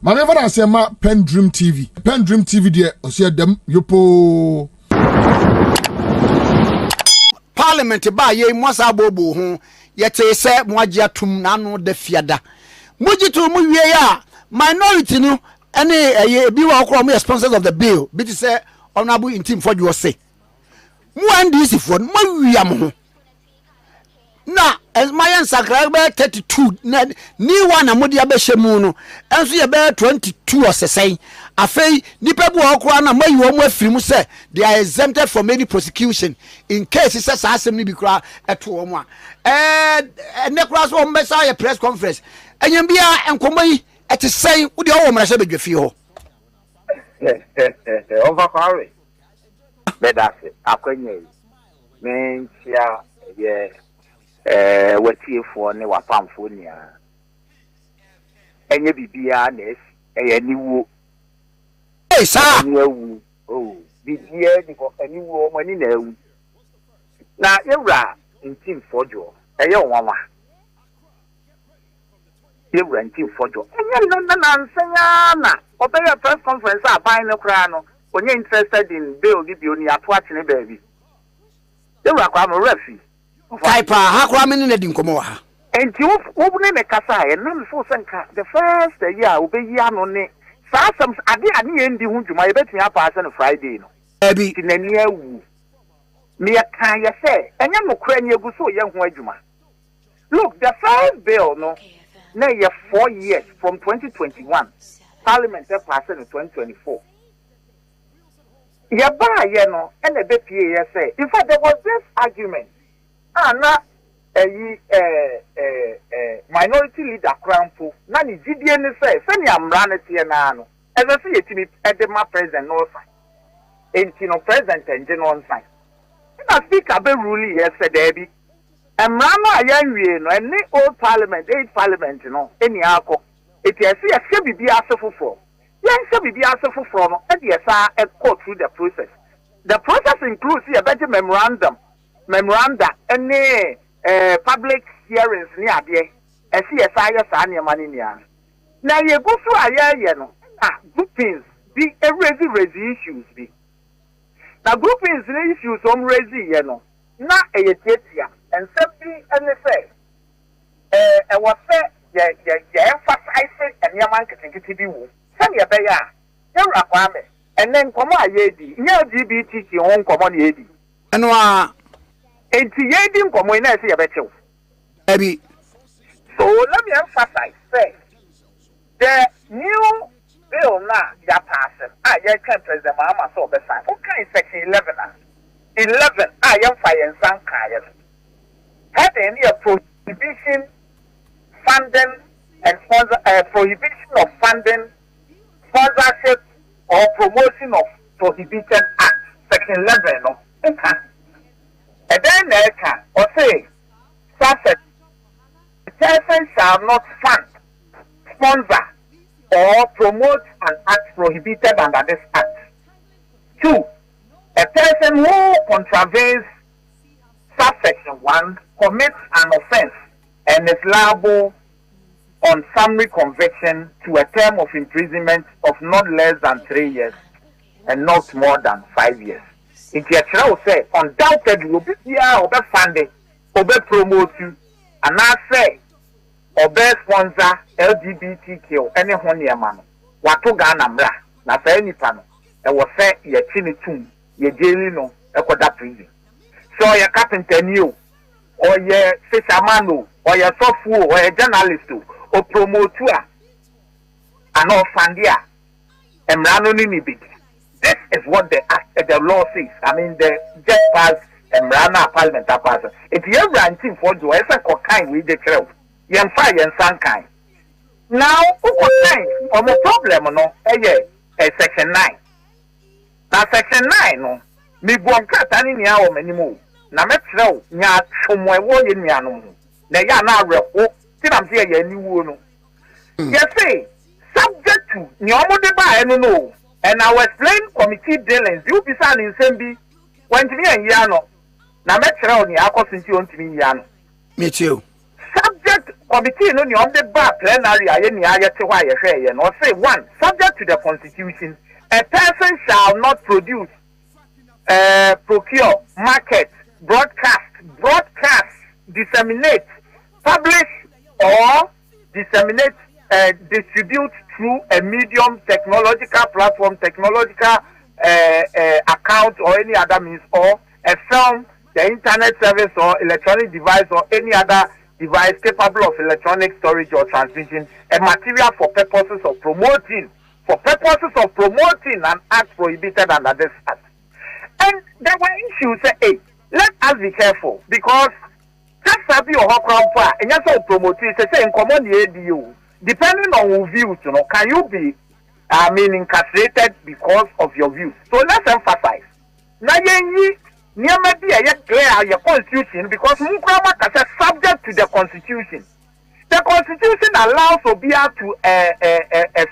Mame fa na se ma PENDREAM TV de o se dem yopo Parliament ba ye mosa bobo ho yete se moagye atum na no da fiada mogitu mu wie ya minority no ene bi wa okro mo sponsors of the bill bi to say honorable Ntim Fordjour say mu NDC for mo wi am ho na as my subscriber 32 na ni one amodi abehemu no enso ye be 22 osesai afei nipa bu okro na mayi wo mu afiri mu say they are exempted from any prosecution in case say asem ni bi kra eto wo mu a ne kra so mo besa ye press conference enyem bia enkomo yi ete sei wo de wo mra se bedwafi ho over power bedase akwanye mentia ye watiefo ne wapamfo nia enye bibia na eye niwo sa niwu bibia ni ko niwo mani na ewu na yewra Ntim Fordjour eye onwa yewra Ntim Fordjour enye na nsanya na obere press conference aban no kra no onye interested in bill bibio ni ato atene baabi yewra kwa mo refi Type hakwa meni na di nkomo wa ha enti wo ne me kasa ye na me fo senka the first year obeyi ano ne some ade endi hu dwuma ye betumi apa ase no Friday no ebi tinani awu me ka ye say enya no kra ni egu so ye hu adwuma. Look, the first bill no na ye 4 years from 2021 parliament passed in 2024 ye ba ye no and the BPA ye say in fact there was this argument na minority leader crampo na ni gidie ni say ni amra na tie na no e say yetimi edema president no sign enti no president enje no sign na speaker be rule yesterday bi amra no ayanwie no any old parliament 8 parliament no eni akọ eti ese bibi asefofo yen bibi asefofo no e de esa e go through the process. The process includes a better memoranda any public hearings ni ade esi esa ya sa ne mani nia na ye go so aye no groupings be raise issues be na groupings ni issues raise ye no na eyetia and simply and say e was say ye emphasize and yaman kitikiti bi wo say ye be ya ye rakwame and then komo aye di LGBTQ on komo ni edi eno a enti ye di komo ina say ye be chew ebi. So let me emphasize say the new bill now ya passing ya can President Mahama so be sign okay section 11 ya fire san kaya heading the prohibition funding and prohibition of funding sponsorship or promotion of prohibited acts section 11 no okay and then or say such person shall not fund, sponsor, or promote an act prohibited under this act. 2. A person who contravenes subsection 1 commits an offense and is liable on summary conviction to a term of imprisonment of not less than 3 years and not more than 5 years. If you say undoubtedly, will be funded, will be promoted, and I say obe sponsor LGBTQ any honey man wato Ghana mra na say nipa no e wo say ye chini tum ye jeli no e koda prison so ye carpenter ni o ye fisherman o ye sofu o ye journalist o promote a ano fandia emra no ni big. This is what the law says. I mean the just passed emra na parliament pass if you ever Ntim Fordjour e say kokan we dey crowd yen fa yen sankan now kokan for the problem no section 9 na section 9 no mi buon kata ni nia o manimu na metrɛw nya twomo ewo ye nia no na ya na awerɛho ti na mse ye niwo no you say subject to ni omo de ba eno no and I will explain committee dealings you be san nsɛm bi wantimi ya no na metrɛw ni akosinti ontimi ya no me too. Subject committee no on the bar plenary ayeni ayete wa ye no say one, subject to the constitution, a person shall not produce, procure, market, broadcast, disseminate, publish or disseminate, distribute through a medium, technological platform, technological account or any other means, or a film, the internet service or electronic device or any other device capable of electronic storage or transmission, a material for purposes of promoting an act prohibited under this act. And there were issues say, hey, let us be careful because Kasabi or Hokrampa, and you so promote it, say in common ADU, depending on your views, can you be incarcerated because of your views? So let's emphasize. Now near maybe a clear your constitution because Mukrama is subject to the constitution. The constitution allows Obia to a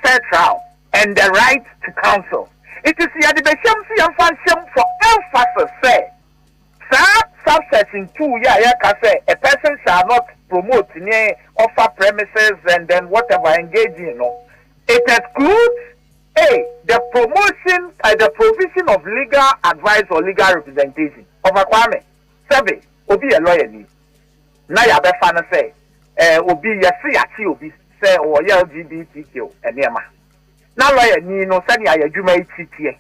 fair trial and the right to counsel. It is the Beshamsi and function for emphasis say subsection 2 a person shall not promote offer premises and then whatever engage in. It excludes the promotion, the provision of legal advice or legal representation of a kwame. Seven, obi a lawyer ni. Na ya be fa na say, obi ya si achi obi say or LGBTQ enema. Na lawyer ni no say ya adwuma ititie.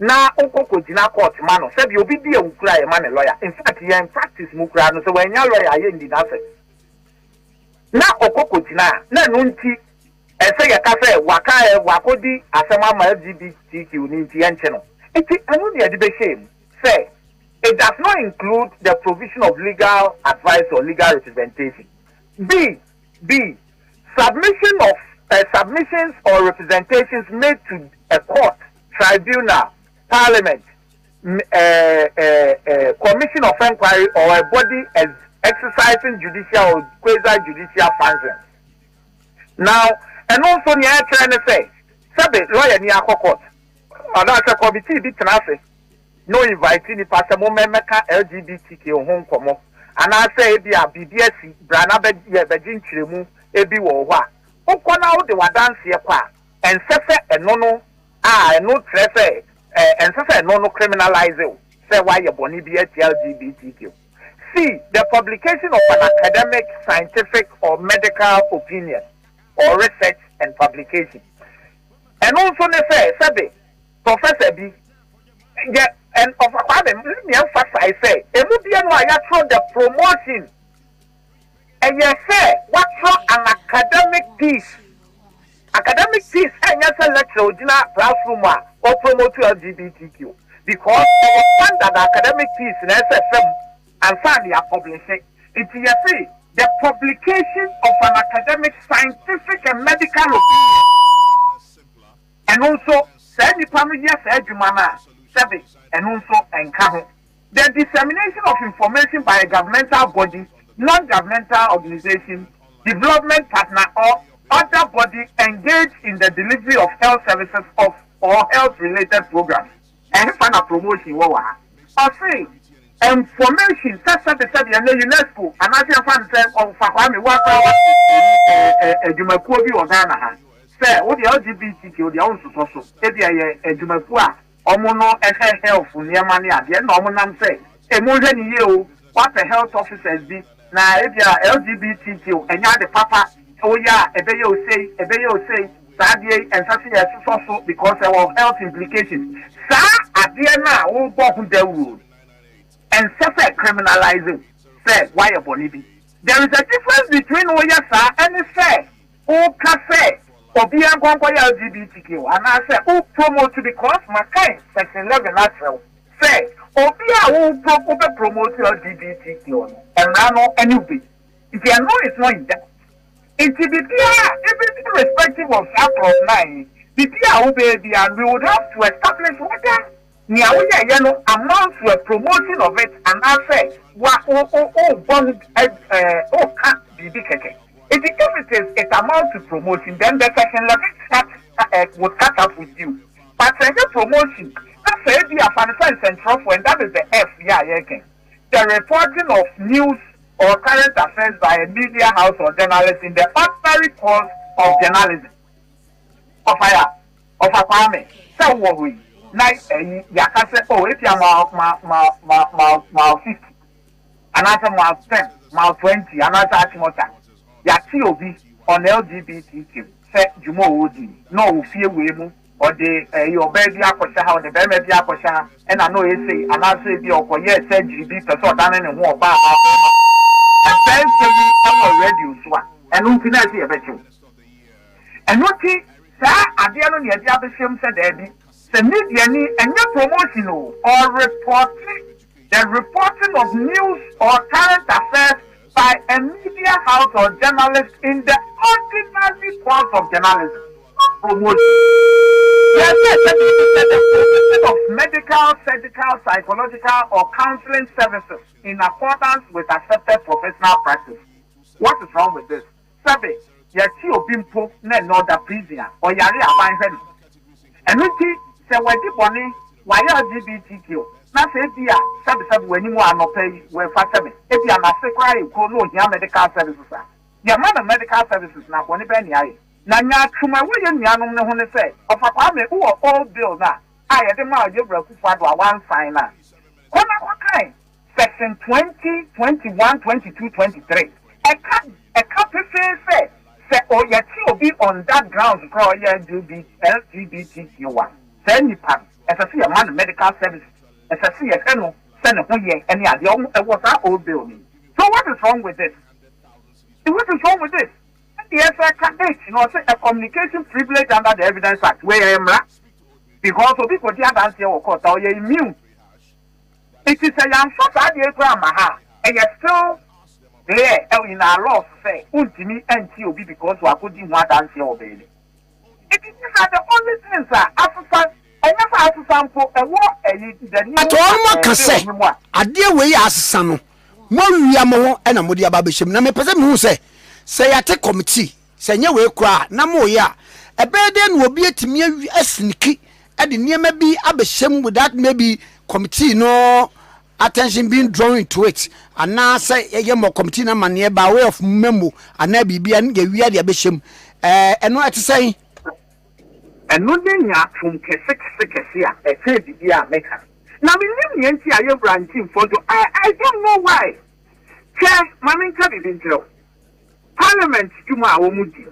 Na okoko jina court ma no say obi di ewukura ya ma ne lawyer. In fact, ya in practice mukura no say when ya lawyer ye ndi na say. Na okoko jina na no nti say ya ka say wakodi asema ma LGBTQ ni nti enche no. Iti anu dey be shame say it does not include the provision of legal advice or legal representation. B submission of submissions or representations made to a court, tribunal, parliament, commission of inquiry or a body as exercising judicial or quasi-judicial functions. Now, and also the other trying to say, sabi lawyer ni court, and that's a committee bit traffic. No inviting the pastor meka LGBTQ home komo. And I say be a BBS brana begin chiremu ebi wo hwa. Ukona wo de wadanse ye kwa. And sese enono no trefe and sese enono criminalize you. Say why you boni be LGBTQ. C, the publication of an academic, scientific or medical opinion or research and publication. And also they say, sabi Professor B and of let me emphasize say the promotion and you say what's an academic piece and you say lecture classroom or promote LGBTQ because that academic piece in SFM and finally are publishing it you see the publication of an academic, scientific and medical opinion and also say the family and also encourage the dissemination of information by a governmental body, non-governmental organization, development partner, or other body engaged in the delivery of health services or health-related programs. And find a promotion, or say information such as the UNESCO and National Fund of Fakwame Waka Jumakobi or Ghana. Say, what the LGBTQ, the own social, a Jumakua. Omono health near money at the end of say a more than you what the health officers be now if you are LGBTQ and you're the papa oh yeah a bayo say sadie and such as also because there were health implications sir at the end now who go the rule and suffer criminalizing say why a bonibi there is a difference between oh yes sir and say who can say Obi and LGBTQ, and I say, who promote to because my kind, section 11 natural. Say, Obi who promote LGBTQ, and Rano and Ubi. If you know it's not in that, it will be clear, irrespective of chapter 9, the Pia baby, and we would have to establish whether Niawaya Yano amounts to a promotion of it, and I say, can't be big. If it amounts to promotion, then the section 11 would catch up with you. But the promotion, that's the idea of financial central, and that is the F. The reporting of news or current affairs by a media house or journalist in the ordinary course of journalism. Of a farming. So what we nice yaka say, oh, if you're mal 50, another mal 10, mal 20, another atmosphere. Yaki obi on LGBTQ. Say Jumo Woody, no fear we or the your baby akosha or the baby akosha, and I know you say, and I say the okoye said GB so done and more about. And then say we reduce one, and who can I see a better? And what I didn't get the other film said, Eddie, the media need a new promotional or reporting the reporting of news or current affairs by a media house or journalist in the ordinary course of journalism. Promotion. Yes, the provision of medical, surgical, psychological, or counseling services in accordance with accepted professional practice. What is wrong with this? Survey. Yati obimpo na no da prisoner or yare aban hwe eno ti se wadi boni why LGBTQ na se bia sabe wani mu anopai we fa sabe e bia na se kwa e ko no hia medical services a ya ma medical services na boni be ni aye na nya twuma we ye nuanom ne ho ne se ofakwa me wo all bill na aye de ma ajebra kufu ado a one sign na kona kwa kai section 20 21 22 23 e ka say or yet you'll be on that ground because LGBTQ1. Send you pan as I see a man medical service as I see a fellow send a year any other was our old building. So what is wrong with this? What is wrong with this? Yes, I can say a communication privilege under the Evidence Act where I am because of people here dance or court or you're immune. It is a young shot idea grandma and you're still there in our law say, Untimi and TOB because we are putting one dance your baby. It is the only thing, sir. After I never asked sample a war and the new can say, I dear way as son. One yamo and a modia babishim. Na me person who say I take committee, say no way cry, no more ya. A burden will be to me a sneaky, and the near maybe abishim with that maybe committee no. Attention being drawn to it, and now say a more committee man by way of memo, and maybe be an we are the bishop, and what to say. And no danger from Kessia, a third year maker. Now, we live in the branching for I don't know why. Chair, Mammy Cabin Joe. Parliament, Juma Omudi.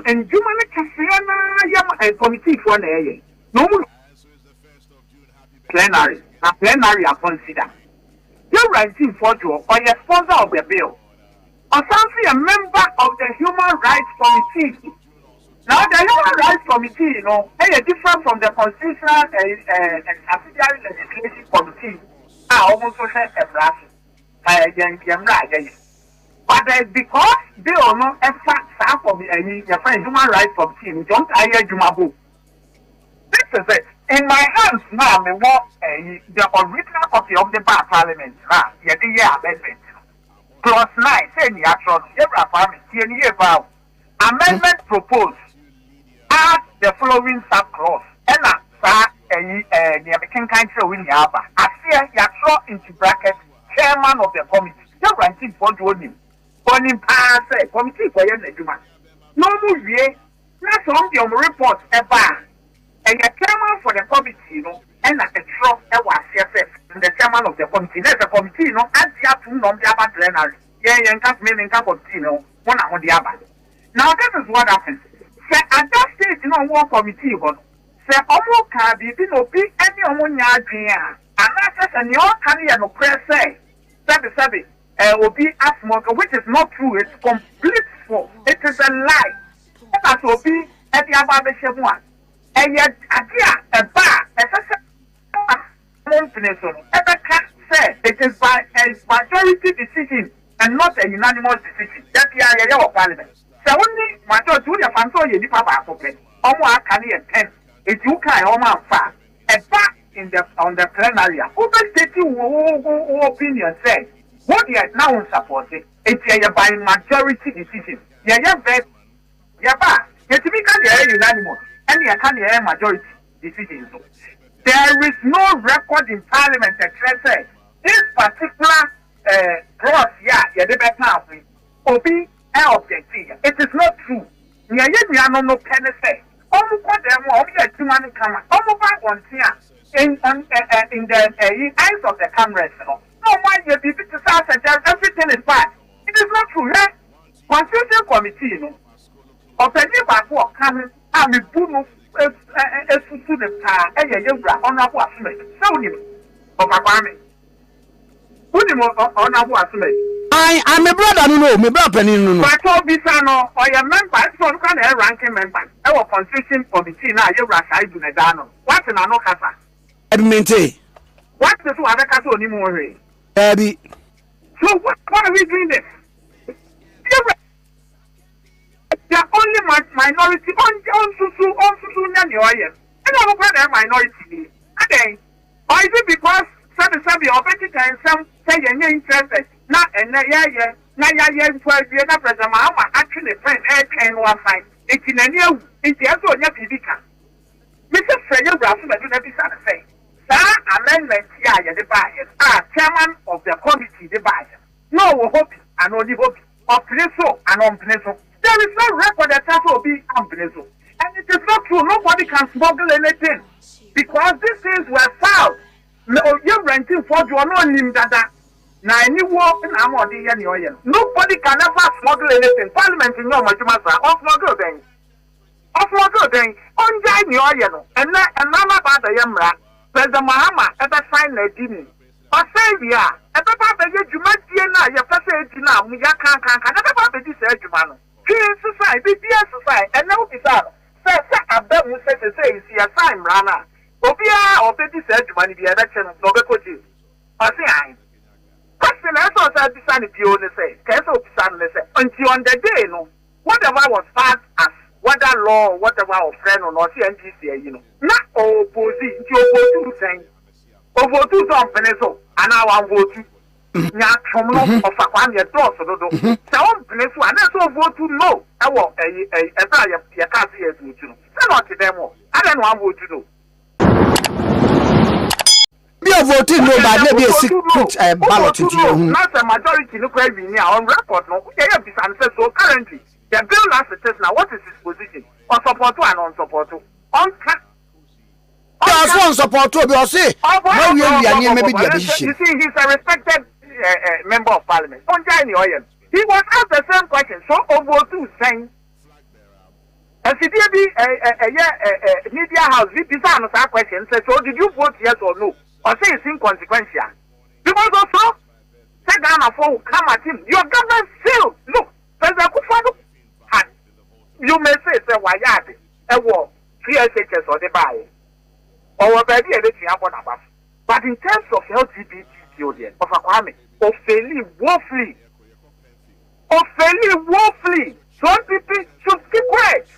And Juma Cassiana, a committee for an area. No plenary. A plenary are considered. You're writing Fordjour or your sponsor of the bill, or something a member of the Human Rights Committee. Now, the Human Rights Committee, is different from the Constitutional and Subsidiary Legislation Committee. Almost social embarrassing. But because they are not a fact staff of the Human Rights Committee, don't I hear Jumabu? This is it. In my hands now, me want the original copy of the bar parliament. Amendment. Clause 9, saying the action, amendment proposed. Add the following sub clause. And the American country will have. I see you throw into brackets chairman of the committee. You're writing for him. On him, say committee for you. No more, that's on the report ever. And the chairman for the committee, and at the trough, the chairman of the committee, there's a committee, and the other non plenary. Yeah, and can't mean in Capotino, one on the other. Now, this is what happens. Say, at that stage, one committee, but say, almost can be any on your and that's and your career no press say, Sabi, will be asked, which is not true, it's complete false. It is a lie. That will be at the other one. And yet, a bar, it is by a majority decision and not a unanimous decision. That's the parliament. So only majority of Fanto you papa open. Almost can you 10. If you can almost far. A bar in the on the plenary. Over stating opinion say what you are now supporting. It's by majority decision. Yeah, bar. It's because unanimous. And you can hear majority decisions. There is no record in Parliament that says this particular cross yeah the better obi objective. It is not true. Nya ye no pen say. Omu kwa dem o ye tumani kama. Omu ba wontia in the eyes of the cameras. No why you be to say everything is bad. It is not true. Yeah? Constitution committee no. Openi ba ko kan ami bunu esusu de pa eye yewura honorable asme. So ni o papa me. Who mo honorable asme? I'm a brother, no, my brother, no. But all this, no, or your member, so can a ranking member. Our constitution committee now, you rush, I do not know. What's an anokasa? Edmente. What's the two other castle anymore? Daddy. So, what are we doing this? They are only minority on Susu, and I will put a minority. Again, or is it because Sabi or Betty and some say you're interested? Na ya 12 years na president Mahama actually friend and one fine. It's in a new it's also nya bibika. Mr. Freya Brafu na do na bisa na say. Sa amendment ya the buy. Chairman of the committee the buy. No hope and only hope of Preso and on Preso. There is no record that will be on Preso. And it is not true. Nobody can smuggle anything because these things were found. No, you're renting Fordjour no nim dada. Now, any walk in Amodi and Yoyan. Nobody can ever smuggle anything. Parliament in Yomajumasa, or smuggle then. Or smuggle then. On Jai Yoyan, and Mama Bada Yamra, President Mahama, ever sign a dini. Or say, yeah, ever Baba Yajumatiana, your first age now, Muyakan, never Baba this Edumano. King society, BS society, and no bizarre. Say, I bet you say, see a sign, Rana. Obia or Betty said, money the election of Nobekoji. Or say, I. Question also said this and you say, Castle Sunday say, until on the day, no, whatever was passed as whether law, whatever of friend or not, CNGC, you know, not opposing to over 2 saying, over 2 companies, and now I vote to not from of a 1 year door, so some place one, and so vote to no. I want a value of your country as you do. Send out to them all. I don't know what to do. Be a voting no, but maybe a secret ballot to you. Not a majority look right on record. No, so currently the bill as it is now. What is his position on support and on support? On support to be say. Maybe you see, he's a respected member of parliament. On Johnny Oyen, he was asked the same question. So over 2 saying. And CDB media house, we design that question. So did you vote yes or no? Or say it's inconsequential. Because also, say Ghana for come at him. Your government still look. President Kufuor had you may say why a war 3 SHS or the buy or baby a little above. But in terms of LGBTQ of a crime, of failing woefully, some people should keep quiet.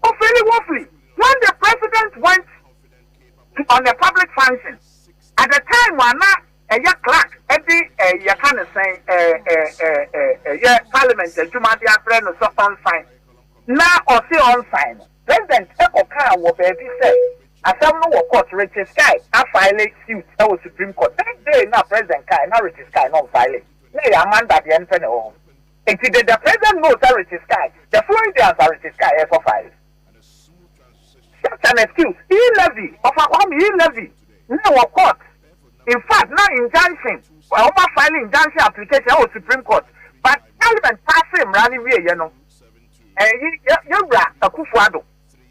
Of failing woefully. When the president went on a public function, at the time when a clerk, every you kind of saying parliament, the Jumadia friend or so on sign. Now or say on sign. President Echo Car will be say, as some no court Richard Sky, I filed suit that was Supreme Court. That day now President Kai, now Richard Sky not filing. Nay, Amanda the end home. If the president knows that Richard Sky, the Floridians are Richard Sky ever filed. Such an excuse. He levy of a home, he levy. No court. In fact, now injunction, well, filing injunction application or Supreme Court, but Parliament pass him running away, you know. You're a Kufuor.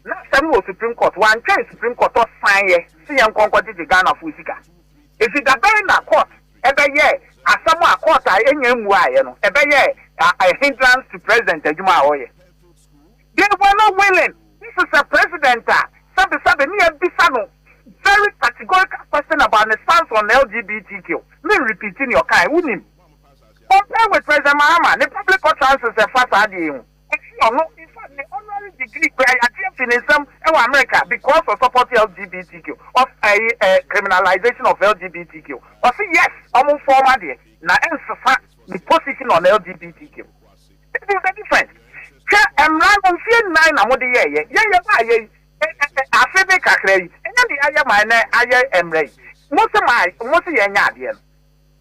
Not some Supreme Court, one case Supreme Court or sign, see and conquer the Ghana Fusika. If it's a very court, every year, as someone court, I you know, every year, a hindrance to President Juma Oye. They were not willing. This is a president, very categorical question about the stance on LGBTQ. Me repeating your kind, wouldn't him? Compare with President Mahama, the public utterance is a fast idea. In fact, the honorary degree in some America because of support LGBTQ, of a criminalization of LGBTQ. Or say yes, almost former day. Now, the position on LGBTQ. It is the difference. I'm not 9 and what the year. Yeah. I feel like I and then the other man, I am right. Most of my, most of your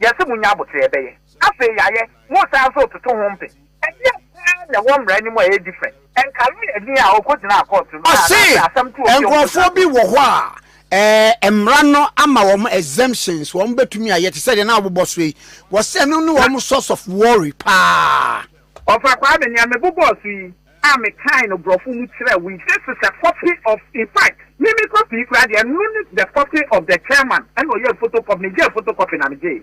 Yes, when you are say, after Yaye, most also to 2 home pay. And yes, the one brand more different. And can we near our court now? And Crawford wa emrano ama exemptions won betumi aye te say na abobo so yi wo se no no source of worry pa of akwa me nya me bobo so yi am kind of brofo mu kire we this is a copy of in fact me copy crowd and the copy of the chairman and we photocopy me photocopy na me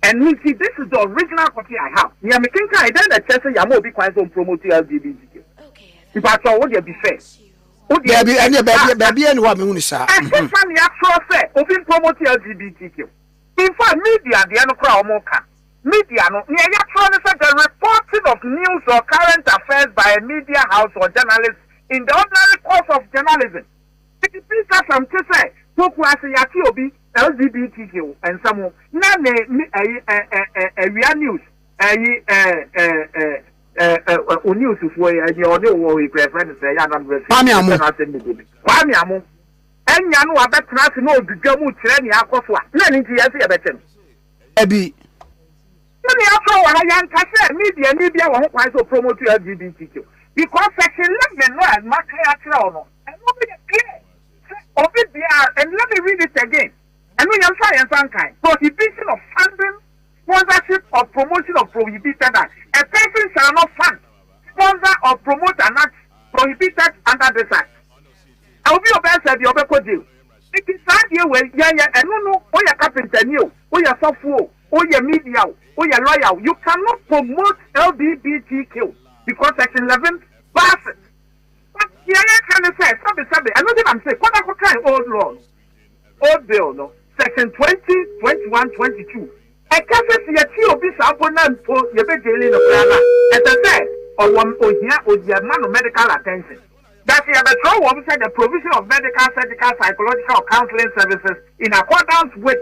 and you see this is the original copy I have nya me think I then the church ya mo bi kwan so promote LGBTQ if I saw what you be fair baby and what me uni sa funny actual say open promote LGBTQ in fact media the no crowd mo ka media no near the reporting of news or current affairs by a media house or journalist in the ordinary course of journalism. It is some to say, Toku Asiyati Obi, LGBTQ, and some real news, news is where you know we prefer say, Pamiamu, and Yanu Abetra to know the Gamu Treni Akoswa, learning to Yasi Abetem. Ebi. Media won't quite so promote LGBTQ because section 11 no and mark no and nobody clear of it there and let me read it again and we am science and kind prohibition of funding sponsorship or promotion of prohibited acts a person shall not fund sponsor or promote an act prohibited under this act I will be your best at your deal it is that year where and no or your carpenter new or your software or your media or your lawyer, you cannot promote LGBTQ because Section 11 bars it. But here I can say, somebody, I know that I'm saying, what I could try old laws, old bill, no, Section 20, 21, 22. I can't say your TOB Saponan for your bed daily no plan. As I said, or one or here or the man of medical attention. That you have a throw one said the provision of medical, surgical, psychological counseling services in accordance with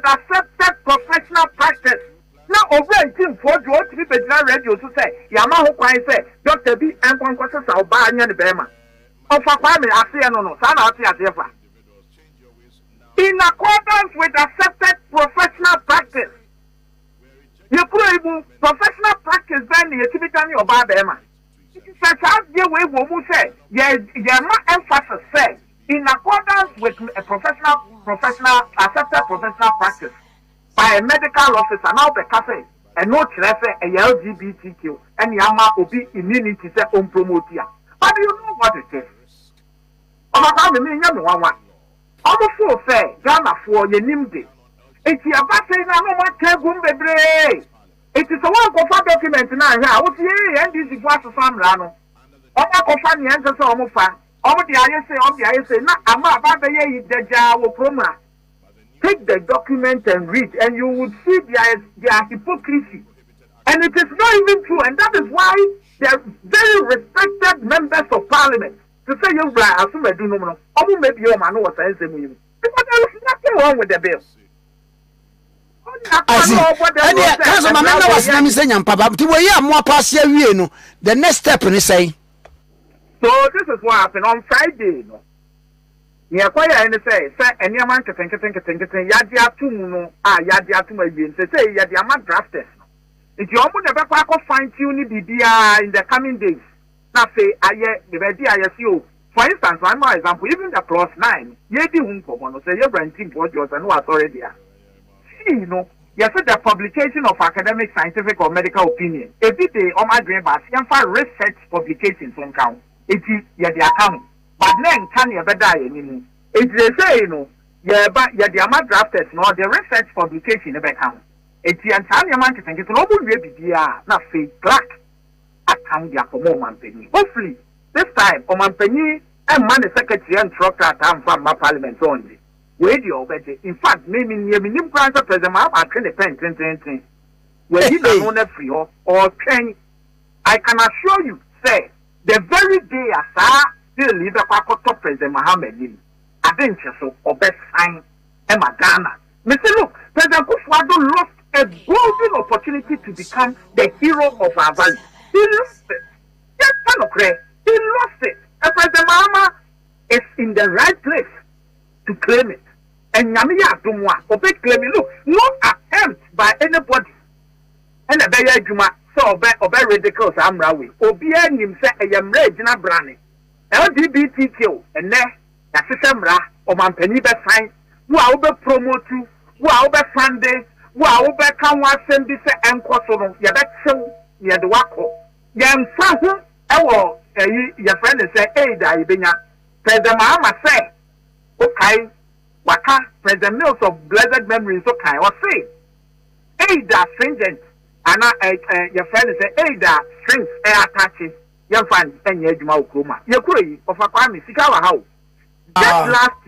accepted professional practice. Now, over Ntim Fordjour to be radio to say, Yamaha Kwai say, Dr. B. and Conquestors are buying the Bema. Of a family, I see no, Sana. In accordance with accepted professional practice. You could professional practice then the activity of Bema. It is such as the way we say, Yama emphasis say, in accordance with a accepted professional practice by a medical officer now the cafe and no refer a LGBTQ and Yama Obi immunity say on promote ya. But you know what it is? Almost so fair, Ghana for your nimde. It's your battery now, no one can go bebre. It is a one for document now. I was here and this is what some rano. Omo kofa ni answer so omo fa. Omo the I say na ama baba ye deja wo proma. Take the document and read and you would see their hypocrisy. And it is not even true, and that is why they are very respected members of parliament. To say you blah assume do no no. Omo maybe your man was saying same because there is nothing wrong with the bill. The next step in say. So this is what happened on Friday. No, yeah, quite and say any man can think Yadia Tumuno, Yadia Tumabian, say Yadia drafters. If you open the back of fine tuning BBI in the coming days, now say ISU. For instance, one more example, even the +9, Yedi Hunko, say your brain team Fordjour and what's already there. You know, you said the publication of academic, scientific, or medical opinion. Every day, on my dream, but research publications on count. It is the account. But then, can you ever die? It is say, you know, but the drafters, no, the research publication never count. It's the entire man to think it's all be not fake black. Account ya for more penny. Hopefully, this time, penny and money secretary and trucker time from my parliament only. Radio, in fact, maybe near me, new grants of President I can depend where you don't know free or train. I can assure you, say, the very day I saw the leader of President Mohammed, I didn't so or best sign Emma Ghana. Mr. Look, President Kufuor lost a golden opportunity to become the hero of our valley. He lost it. Just kind of crazy. He lost it. And President Mahama is in the right place to claim it. And Yamiya Dumwa, Obe claim it. Look, no by anybody. And a bear juma, so obey ridiculous amrawi. Obia him say a yam red in a brandy. LGBTQ, and there, a systemra, or man penny be fine, who are over promote to, who are over Sunday, who are over come one send this and cosono, Yabacho, Yadwako. Yam Sahu, your friend say, hey, Diabina. President Mahama say, okay, Waka, President Mills of blessed memories, okay, or say, hey, that stringent, and your friend say, hey, that strings air attaching, young fan, and your Juma Kuma. Your query of a crime is Sikawa House. Just last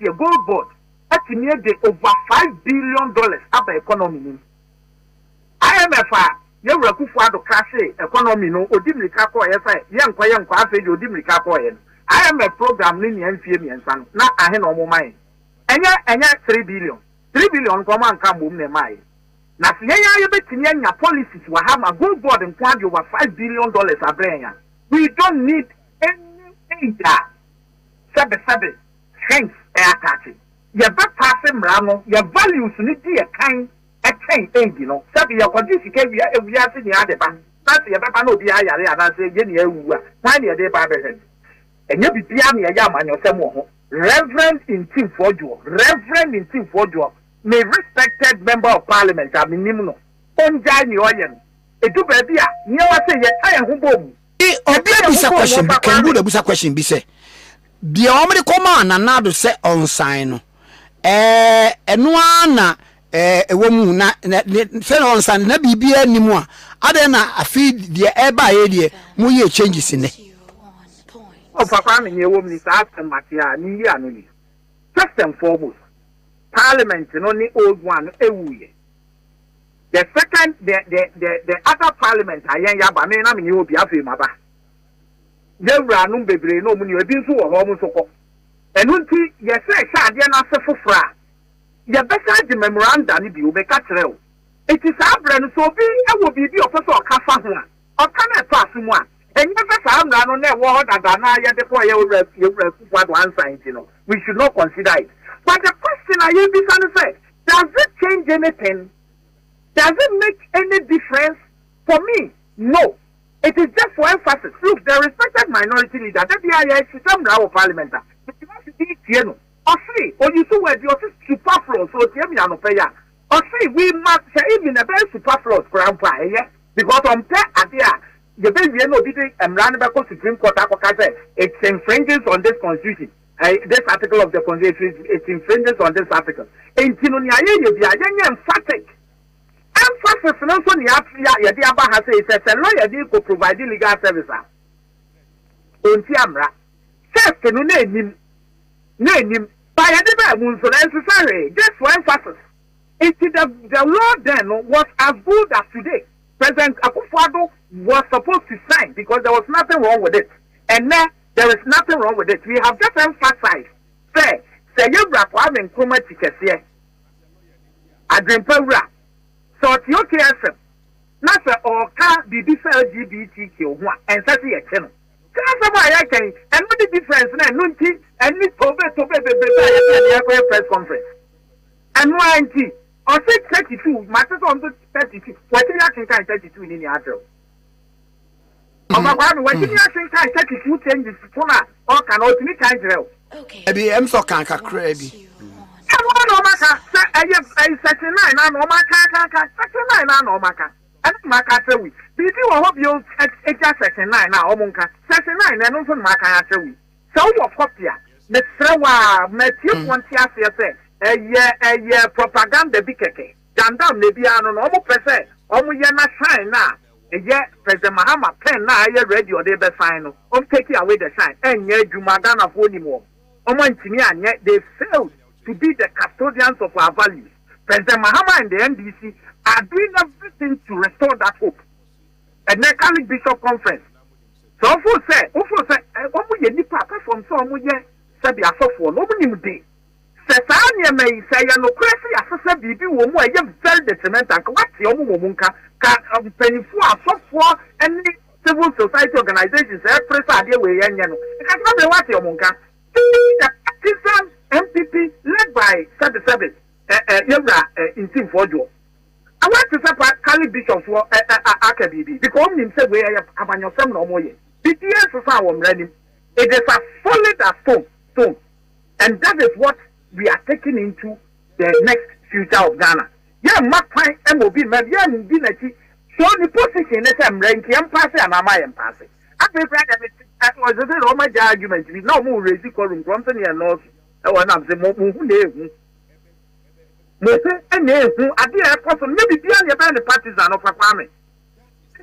year, Gold Board estimated over $5 billion up economy. IMF, you were to crash economy, no, Odimrika, young Kwafe, Odimrika. IMF program, Linian Fiemi and Son, not a hen or mine. And yet 3 billion. 3 billion come and come boom, my. Now, you bet your policies will have a Gold Board and quantity over $5 billion a brain. We don't need any data. Sabe, strength air attaching. Your back passing ramo, your values need to be a kind. You know, Sabi, your condition can be a reaction the other bank. That's your papa no be I say, Jenny, find your day by the head. And you be Piani a yam and your Samuel. Reverend Ntim Fordjour, may respected member of parliament, I mean, Nimno. On Jani Oyen. A do baby, you know, I say, I am home. Obia question, can you do a question? Be say, the only command and now to set on sign. And one. A woman na on Sunday na bibia ni mu a adena afi de e ba ye de mu ye changes in it. Oh, Papa, me woman is after Matia, ni ya no. First and foremost, Parliament no ni old one ewuye. The second, the other Parliament ayen ya ba me na me obi afi maba. Yewra no bebre no mu ni ebi nso wo ho mu soko. Enu nti ye say ade na sefofra. Your better the memoranda ni bi obeka kyerɛ. It is our brand so be e will be the officer of Kafa ho a. Okana pass mu a. Enye better amra no na e wo dada na ye de for ye what one sign, you know. We should not consider it. But the question I be say, does it change anything? Does it make any difference? For me, no. It is just for emphasis. Look, the respected minority leader, that the system now parliament. Or say, or you see where the superfluous, so tell me, I'm pay. Or say, we must say, even a very superfluous grandpa, because on that idea, the baby, you know, and run back to Supreme Court, it infringes on this constitution. This article of the constitution, it infringes on this article. And Tinonia, you be a emphatic. Emphasis, no, so the Abba has said, a lawyer did provide legal service. Untiamra, says, can you name him? Name by a moon so necessary. Just for emphasis. It is the law then was as good as today. President Akufo-Addo was supposed to sign because there was nothing wrong with it. And now there is nothing wrong with it. We have just emphasized. Say you Kwame Nkrumah tickets here. Adrimpura. So it's your KSM. Not say or can be LGBTQ and such a channel. I can and what the difference now? Nunti and this press conference. And 90 or say 32 matters on the 32. What do you think 32 in the other? What do you think 32 changes or can ultimately kind okay. Maybe I'm so can't crabby. I 39 and Omaka. And Maka we. Did you hope you section 9 now, Omonka? Section 9 and also Maka. So what copia? The Srawa, Matthew Pontiacia said, a year propaganda bikeke. Dandam Nebiano, almost per se, almost yana shine now. A year President Mahama pen now, I read your day sign. Taking away the sign, and yet Jumagana for anymore. Omontinia, yet they failed to be the custodians of our values. President Mahama and the NDC are doing everything to restore that hope. And the Catholic Bishop Conference. So, who say, what will you nipa from some would say be a software? Nobody would be. Sesania may say, no crazy as a baby woman, I am very detrimental. What's your womanka? Can penny for software and civil society organizations, press idea way, and you know, it has not been what your monka. The partisan MPP led by 77. Ntim Fordjour. I want to say Cali Bishops were Akabibi because him say we are abanyosem no more. BTS is our ready. It is as solid as stone, and that is what we are taking into the next future of Ghana. Yeah, mark fine MOB, maybe I'm dinati. So the position is I'm ranking, I'm passing, and I'm passing. I was a all my argument. We now move raise the quorum, Company and North. I want to say, and I did a person, maybe beyond the parties are not farming.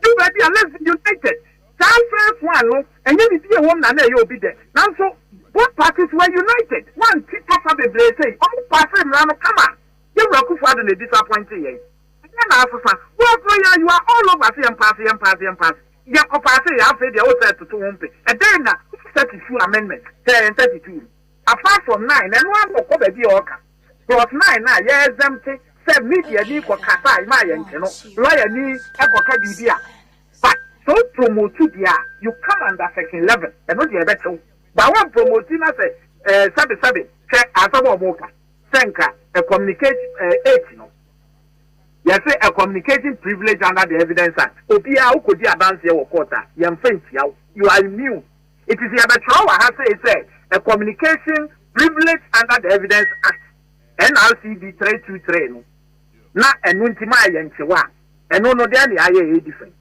You might be less united. First one, and you be a woman, and you'll be there. Now, so both parties were united. One tip of the blade say, oh, passing, Rama, come on. You were father and disappointed. And then I asked, well, you are all over, and pass. Yeah, I say the old set to 2 1. And then 32 amendments, 32. Apart from 9, and one more cover the orca. Plus 9 now, yes, empty. Said media need for Kata, my lawyer need a but so promote you come under section 11 and not the better. But one promoting as a Sabi, check as a mocha, Senka, a communication 8. Yes, a communication privilege under the Evidence Act. Opia, who could you advance your quarter? You are immune. It is the Trower has said a communication privilege under the Evidence Act. NRCD 323 na enuntima yenchewa eno no de na aye different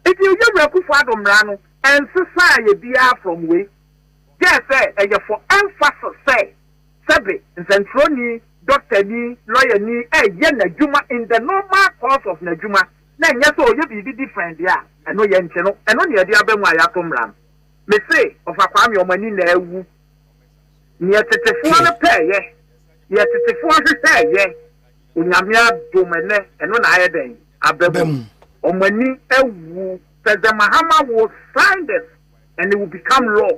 if you just reku for adomra and society bia from way yes say e for emphasis say sabe nsentroni doctor ni lawyer ni ye na djuma in the normal course of na djuma na nya so ye be different dia eno ye nche no eno ne de abenwa ya tomra me say of akwami omani na ewu ni etetefo na pay ye yet it's a 40 year unyamia domene and on higher than Abem. Or when President Mahama will sign this and it will become law.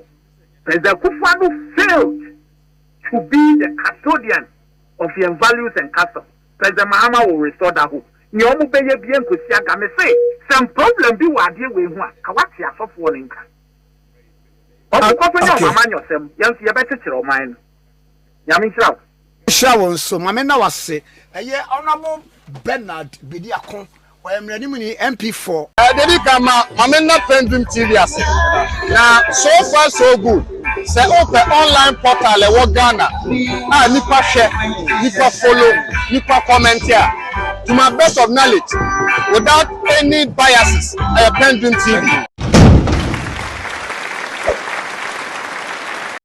President Kufanu failed to be the custodian of your values and customs. President Mahama will restore that hope. Nyomu beye bien kusiaga me say some problem be wa deal with one. Kawati a soft warning. Okay. Yourself, young see a better to mine. Yamin Chow. Shawon so mamena wase eye honorable Bernard Bediako wa emrani mu ni MP4 dedi kama mamena PENDREAM TV ase na so far so good say open online portal e wo Ghana nipa share nipa follow nipa comment here to my best of knowledge without any biases PENDREAM TV